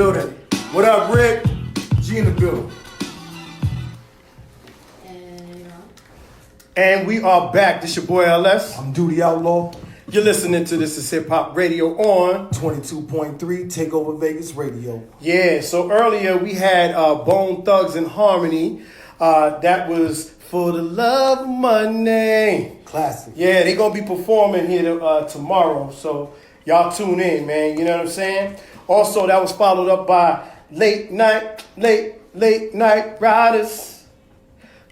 building. What up, Rick? G in the building. And we are back. This your boy LS. I'm Duty Outlaw. You're listening to This Is Hiphop Radio on 22.3 TakeOver Vegas Radio. Yeah, so earlier we had Bone Thugs and Harmony. That was For the Love of Money. Classic. Yeah, they're going to be performing here tomorrow. So y'all tune in, man. You know what I'm saying? Also, that was followed up by Late Night Riders.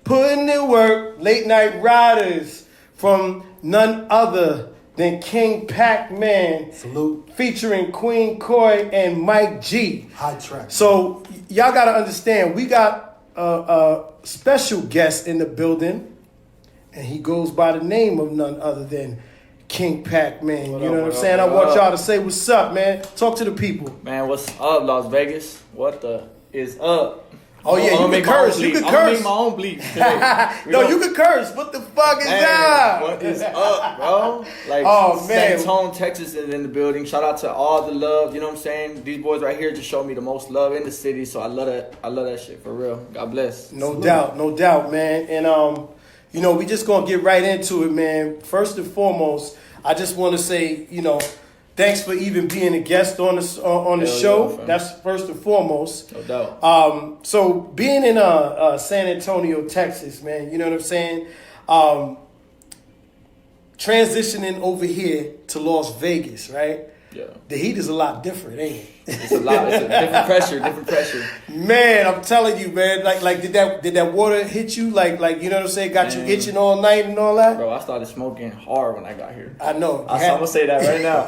Putting in work, Late Night Riders from none other than King Pacman. Salute. Featuring Queen Coy and Mike G. High track. So y'all got to understand, we got a special guest in the building, and he goes by the name of none other than King Pacman. You know what I'm saying? I want y'all to say what's up, man. Talk to the people. Man, what's up, Las Vegas? What the is up? Oh, yeah, you can curse. You can I'm curse. make my own bleep today. No, you can curse. What the fuck is that? What is up, bro? Like, oh, man. San Antonio, Texas is in the building. Shout out to all the love. You know what I'm saying? These boys right here just showed me the most love in the city. So I love that. I love that shit for real. God bless. No doubt, man. And, you know, we just going to get right into it, man. First and foremost, I just want to say, you know, thanks for even being a guest on the show. Yeah, that's first and foremost. No doubt. So being in San Antonio, Texas, man, you know what I'm saying? Transitioning over here to Las Vegas, right? Yeah. The heat is a lot different, ain't it? It's a lot. It's a different pressure. Man, I'm telling you, man. Like, did that water hit you? Like, you know what I'm saying? Got you itching all night and all that? Bro, I started smoking hard when I got here. I know. I'm gonna say that right now.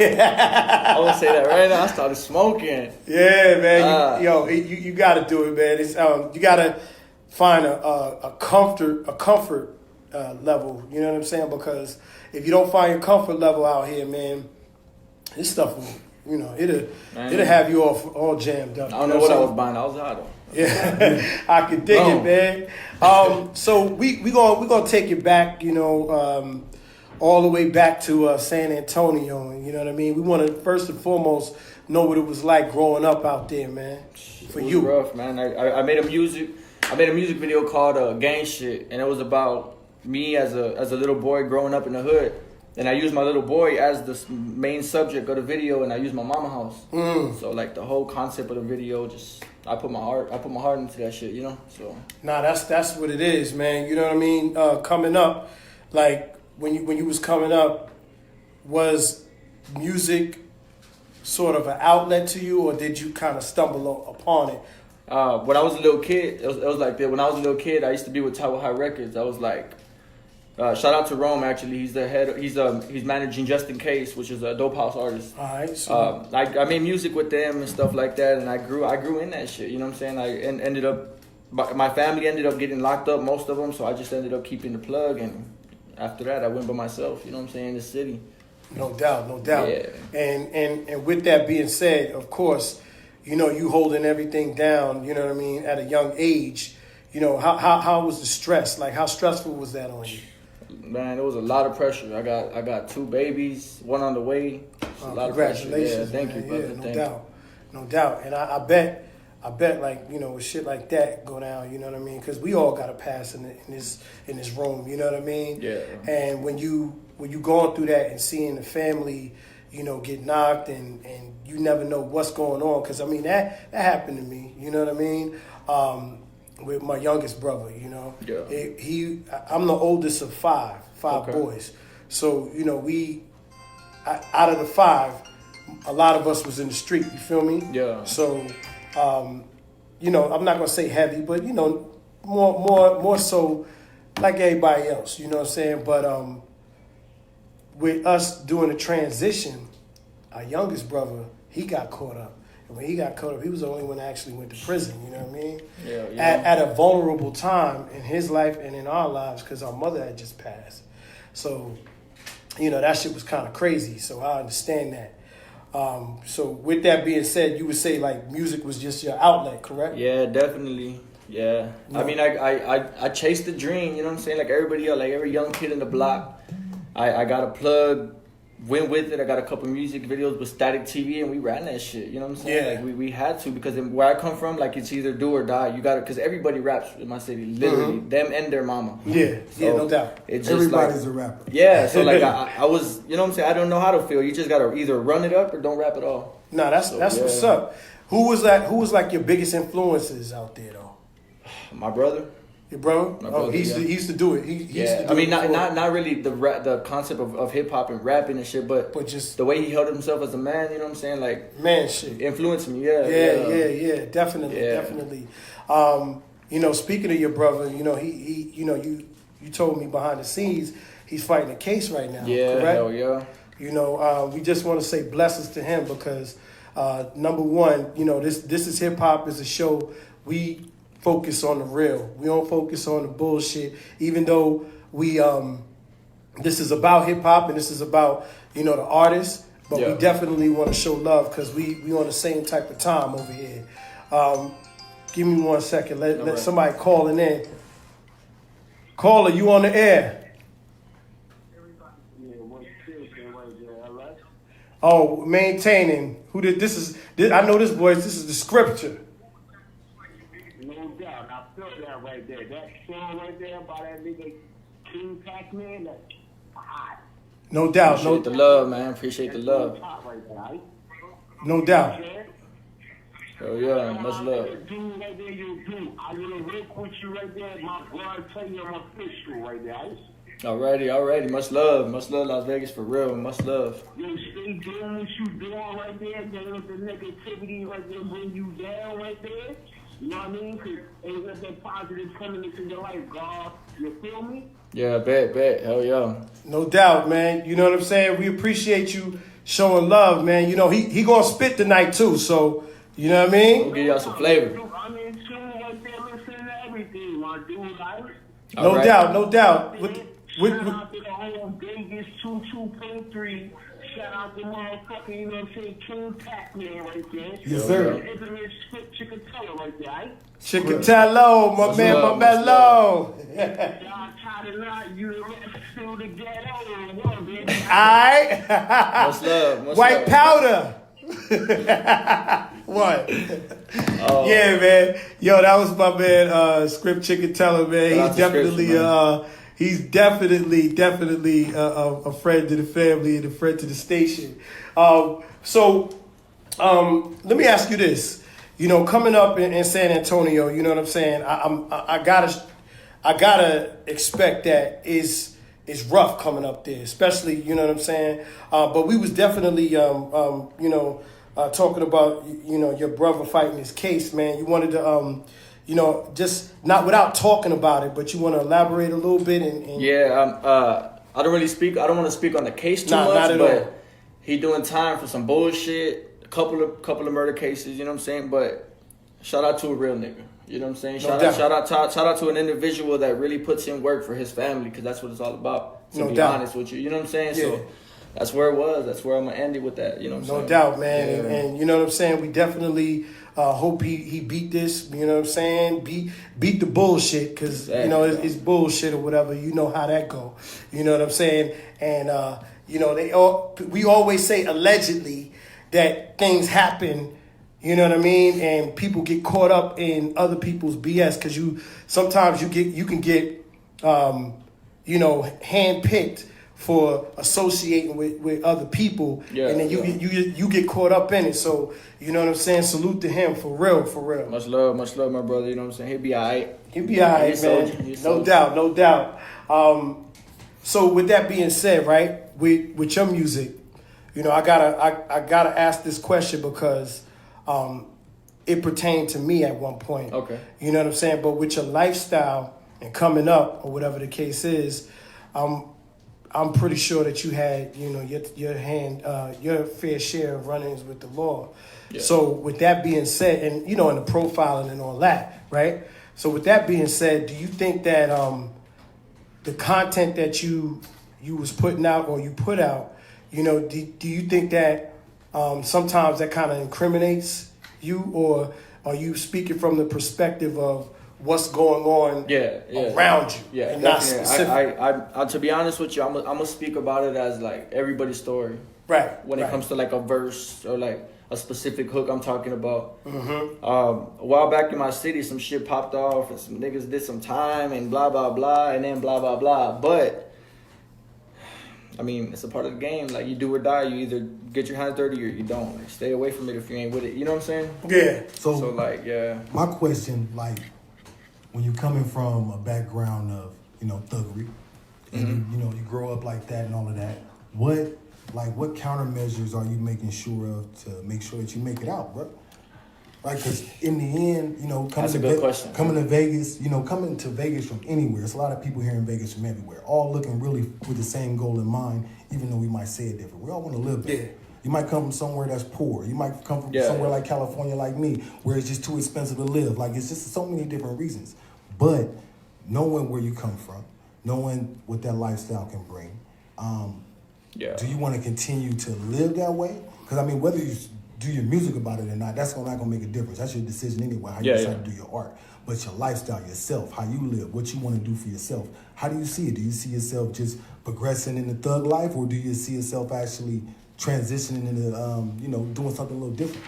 I started smoking. Yeah, man. You got to do it, man. It's you got to find a comfort level. You know what I'm saying? Because if you don't find your comfort level out here, man, this stuff will, you know, it'll have you all jammed up. I don't know what I was buying. I was high though. Yeah, I can dig it, man. So we gonna take it back, you know, all the way back to San Antonio. You know what I mean? We want to first and foremost know what it was like growing up out there, man. For it was you, rough, man. I made a music video called "Gang Shit," and it was about me as a little boy growing up in the hood. And I used my little boy as the main subject of the video, and I used my mama house. So like the whole concept of the video, just I put my heart into that shit, you know. So nah, that's what it is, man. You know what I mean? Coming up, like when you was coming up, was music sort of an outlet to you, or did you kind of stumble upon it? When I was a little kid, it was like that. When I was a little kid, I used to be with Tower High Records. I was like. Shout out to Rome. Actually, he's the head. He's managing Just In Case, which is a dope house artist. All right. So I made music with them and stuff like that, and I grew in that shit. You know what I'm saying? Ended up, my family ended up getting locked up, most of them. So I just ended up keeping the plug, and after that, I went by myself. You know what I'm saying? In the city. No doubt. Yeah. And with that being said, of course, you know, you holding everything down. You know what I mean? At a young age, you know, how was the stress? Like, how stressful was that on you? Man, there was a lot of pressure. I got 2 babies, one on the way. A lot of pressure. Congratulations, Yeah, thank you, brother. No doubt. And I bet, like, you know, with shit like that go down, you know what I mean? Because we all got to pass in this room, you know what I mean? Yeah. And when you going through that and seeing the family, you know, get knocked and you never know what's going on, because I mean that happened to me, you know what I mean? With my youngest brother, you know. Yeah. I'm the oldest of five Okay. boys. So, you know, out of the 5, a lot of us was in the street, you feel me? Yeah. So, you know, I'm not going to say heavy, but, you know, more so like everybody else, you know what I'm saying? But with us doing the transition, our youngest brother, he got caught up. And when he got caught up, he was the only one that actually went to prison, you know what I mean? Yeah. At a vulnerable time in his life and in our lives, because our mother had just passed. So, you know, that shit was kind of crazy. So I understand that. So with that being said, you would say like music was just your outlet, correct? Yeah, definitely. Yeah. No. I mean, I chased the dream, you know what I'm saying? Like everybody else, like every young kid in the block, I got a plug went with it. I got a couple music videos with Static TV, and we ran that shit. You know what I'm saying? Yeah. Like we had to, because where I come from, like, it's either do or die. You got to, because everybody raps in my city, literally, them and their mama. Yeah, So no doubt. It's just Everybody's like, a rapper. yeah. So like I was, you know what I'm saying? I don't know how to feel. You just gotta either run it up or don't rap at all. No, that's what's up. Who was like your biggest influences out there though? My brother. Your brother? My brother, he used to do it. He used to do I mean, it not really the concept of hip hop and rapping and shit, but just the way he held himself as a man. You know what I'm saying? Like, man, shit. Influenced me. Yeah, definitely. You know, speaking of your brother, you know, he you know, you told me behind the scenes he's fighting a case right now. Yeah, correct? hell yeah. You know, we just want to say blessings to him because number one, you know, this is hip hop is a show we focus on the real. We don't focus on the bullshit. Even though we this is about hip hop and this is about, you know, the artists, but we definitely want to show love because we on the same type of time over here. Give me 1 second. Let somebody calling in. Caller, you on the air? Oh, maintaining. Who did this? I know this voice. This is the scripture. No doubt. I feel that right there. That song right there by that nigga King Pacman, that's hot. No doubt. Appreciate the love, man. Appreciate the love. No doubt. Hell yeah, much love. Dude, right there, you do. I'm gonna work with you right there. My blood tell you I'm official right there. Alrighty. Much love, Las Vegas, for real. Much love. Yo, stay doing what you doing right there. Don't let the negativity right there bring you down right there. You know what I mean? Because ain't let that positive coming into your life, God. You feel me? Yeah, bet. Hell yeah. No doubt, man. You know what I'm saying? We appreciate you showing love, man. You know, he gonna spit tonight too, so you know what I mean? We'll give y'all some flavor. I'm in tune right there, listening to everything, my dude. Right? No doubt. Shout out to the whole Vegas 22.3. Shout out to motherfucking, you know what I'm saying, King Pacman right there. Yes, sir. Infamous Chicatella right there, right? Chicatella, my man, my mellow. Y'all tied it out, you the rest still the ghetto, one, baby. Alright. Much love. White powder. What? Yeah, man. Yo, that was my man, Script Chicatella, man. He's definitely a friend to the family and a friend to the station. So let me ask you this. You know, coming up in San Antonio, you know what I'm saying? I gotta expect that it's rough coming up there, especially, you know what I'm saying? But we was definitely, talking about, you know, your brother fighting his case, man. You wanted to, you know, just not without talking about it, but you want to elaborate a little bit. I don't really speak. I don't want to speak on the case too much, not at but all. He doing time for some bullshit. A couple of murder cases. You know what I'm saying? But shout out to a real nigga. You know what I'm saying? Shout out to an individual that really puts in work for his family, because that's what it's all about. To be honest with you, you know what I'm saying? Yeah. So that's where it was. That's where I'm gonna end it with that. You know what I'm saying? No doubt, man. Yeah. And you know what I'm saying? We definitely hope he beat this. You know what I'm saying? Beat the bullshit, because you know it's bullshit or whatever. You know how that go. You know what I'm saying? And you know we always say allegedly that things happen. You know what I mean? And people get caught up in other people's BS, because sometimes you can get handpicked for associating with other people, and then you get caught up in it. So you know what I'm saying? Salute to him, for real. Much love, my brother. You know what I'm saying? He'll be alright. He'll be alright, man. No doubt. So with that being said, right, with your music, you know, I gotta ask this question because it pertained to me at one point. Okay. You know what I'm saying? But with your lifestyle and coming up, or whatever the case is, I'm pretty sure that you had, you know, your fair share of run-ins with the law. Yeah. So with that being said, and you know, and the profiling and all that, right? So with that being said, do you think that the content that you was putting out, or you put out, you know, do you think that sometimes that kind of incriminates you, or are you speaking from the perspective of what's going on around you. Yeah, and not definitely. specific. I to be honest with you, I'm gonna speak about it as like everybody's story. Right. When it comes to like a verse or like a specific hook I'm talking about. Mm-hmm. A while back in my city, some shit popped off and some niggas did some time and blah, blah, blah, and then blah, blah, blah. But, I mean, it's a part of the game. Like, you do or die. You either get your hands dirty or you don't. Like, stay away from it if you ain't with it. You know what I'm saying? Yeah. So like, yeah. My question, like, when you're coming from a background of, thuggery, and you grow up like that and all of that, what countermeasures are you making sure of to make sure that you make it out, bro? Like, because in the end, coming to Vegas, coming to Vegas from anywhere, there's a lot of people here in Vegas from everywhere, all looking really with the same goal in mind, even though we might say it different. We all want to live better. Yeah. You might come from somewhere that's poor. You might come from somewhere like California, like me, where it's just too expensive to live. Like, it's just so many different reasons. But knowing where you come from, knowing what that lifestyle can bring, do you want to continue to live that way? Because, I mean, whether you do your music about it or not, that's not going to make a difference. That's your decision anyway, how you decide to do your art. But your lifestyle, yourself, how you live, what you want to do for yourself. How do you see it? Do you see yourself just progressing in the thug life, or do you see yourself actually transitioning into, doing something a little different?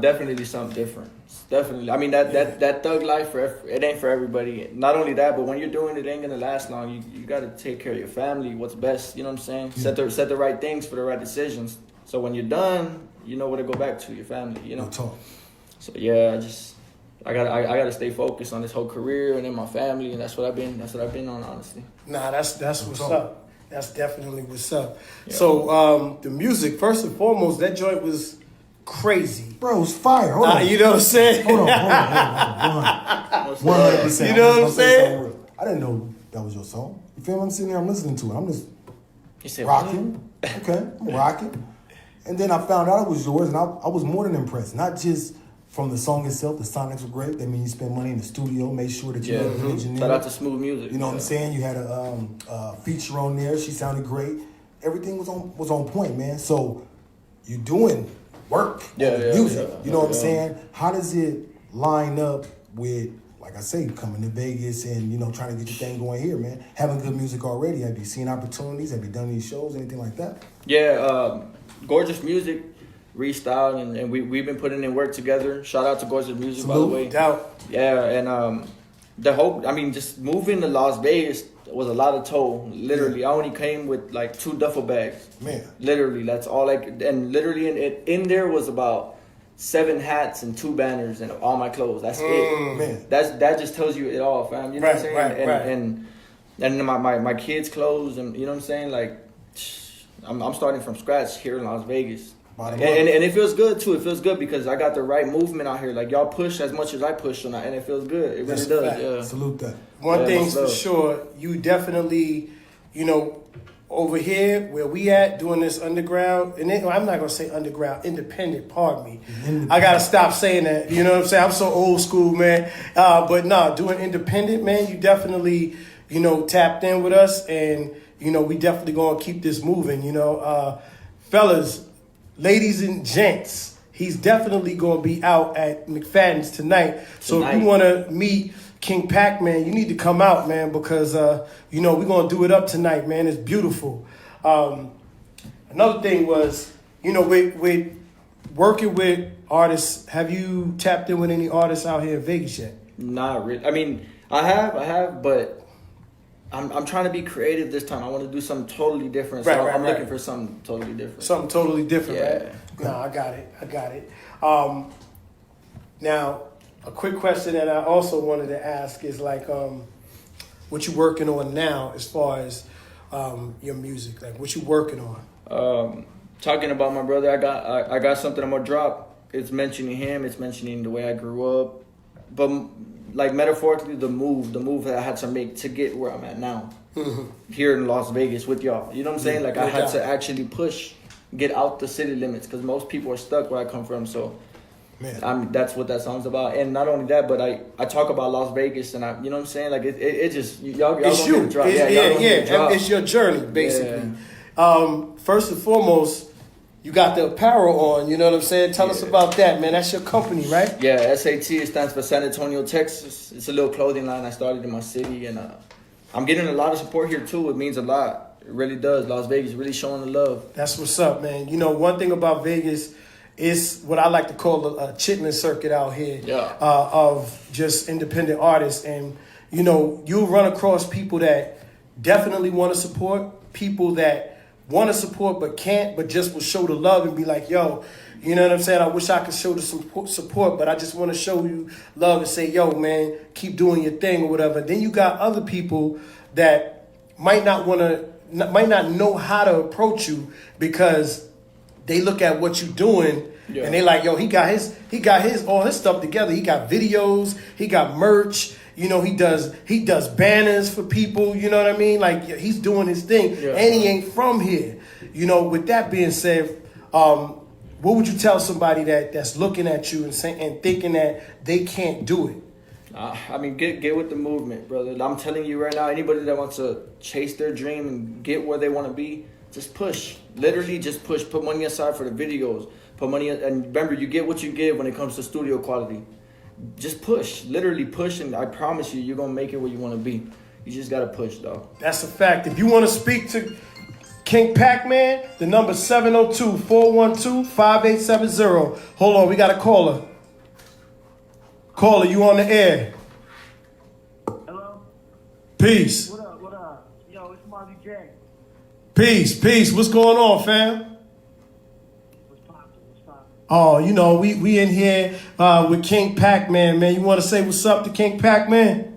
Definitely something different. Definitely. I mean, that thug life, it ain't for everybody. Not only that, but when you're doing it, it ain't going to last long. You got to take care of your family, what's best, you know what I'm saying? Yeah. Set the right things for the right decisions. So when you're done, you know where to go back to, your family, No talk. So yeah, I gotta stay focused on this whole career and then my family, and that's what I've been on, honestly. Nah, that's what's up. That's definitely what's up. Yeah. So the music, first and foremost, that joint was crazy. Bro, it's fire. Hold on. You know what I'm saying? Hold on. 100%. You know what I'm saying? I didn't know that was your song. You feel me? I'm sitting there, I'm listening to it. I'm just rocking. Okay, I'm rocking. And then I found out it was yours, and I was more than impressed. Not just from the song itself, the sonics were great. That means you spent money in the studio, made sure that you had an engineer. Shout out to Smooth Music. You know what I'm saying? You had a feature on there. She sounded great. Everything was on point, man. So you're doing work on the music. You know what I'm saying? How does it line up with, like I say, coming to Vegas and, trying to get your thing going here, man? Having good music already. Have you seen opportunities? Have you done any shows, anything like that? Yeah, Gorgeous Music reached out, and we've been putting in work together. Shout out to Gorgeous Music, by the way. Doubt. Yeah, and just moving to Las Vegas was a lot of toll. Literally, I only came with like 2 duffel bags. Man. Literally, that's all and literally in there was about 7 hats and 2 banners and all my clothes. That's it. Man. That just tells you it all, fam. You know what I'm saying? Right. And then my kids' clothes, and you know what I'm saying? Like, I'm starting from scratch here in Las Vegas. And it feels good too. It feels good because I got the right movement out here. Like, y'all push as much as I push, and it feels good. It really does. Yeah. Salute that. One thing's for sure, you definitely, over here where we at doing this underground, and I'm not gonna say underground, independent. Pardon me. I gotta stop saying that. You know what I'm saying? I'm so old school, man. But no, doing independent, man. You definitely, tapped in with us, and we definitely gonna keep this moving. Fellas. Ladies and gents, he's definitely going to be out at McFadden's tonight. So if you want to meet King Pacman, you need to come out, man, because, we're going to do it up tonight, man. It's beautiful. Another thing was, with working with artists, have you tapped in with any artists out here in Vegas yet? Not really. I mean, I have, but I'm trying to be creative this time. I want to do something totally different. So I'm looking for something totally different. Something totally different, yeah. Right? No, I got it. Now, a quick question that I also wanted to ask is like, what you working on now as far as your music? Like, what you working on? Talking about my brother, I got something I'm gonna drop. It's mentioning him. It's mentioning the way I grew up, but like metaphorically, the move that I had to make to get where I'm at now, here in Las Vegas with y'all. You know what I'm saying? Like, I had to actually get out the city limits, because most people are stuck where I come from. So, that's what that song's about. And not only that, but I talk about Las Vegas, and you know what I'm saying? Like, it just y'all it's you. Drop. It's your journey basically. Yeah. First and foremost, you got the apparel on. You know what I'm saying? Tell us about that, man. That's your company, right? Yeah, SAT stands for San Antonio, Texas. It's a little clothing line I started in my city, and I'm getting a lot of support here too. It means a lot. It really does. Las Vegas really showing the love. That's what's up, man. You know, one thing about Vegas is what I like to call a chitlin circuit out here of just independent artists. And, you know, you'll run across people that definitely want to support, people that want to support but can't, but just will show the love and be like, yo, you know what I'm saying? I wish I could show the support, but I just want to show you love and say, yo, man, keep doing your thing or whatever. Then you got other people that might not know how to approach you because they look at what you're doing and they like, yo, he got all his stuff together. He got videos, he got merch, you know, he does banners for people, you know what I mean? Like he's doing his thing and he ain't from here. You know, with that being said, what would you tell somebody that's looking at you and thinking that they can't do it? I mean, get with the movement, brother. I'm telling you right now, anybody that wants to chase their dream and get where they want to be, just push. Literally, just push. Put money aside for the videos. Put money, and remember, you get what you give when it comes to studio quality. Just push. Literally push, and I promise you, you're gonna make it where you want to be. You just gotta push, dog. That's a fact. If you want to speak to King Pacman, the number 702-412-5870. Hold on, we got a caller. Caller, you on the air. Hello? Peace. What up? Yo, it's Marley J. Peace. What's going on, fam? What's poppin'? Oh, you know, we in here with King Pacman, man. You want to say what's up to King Pacman?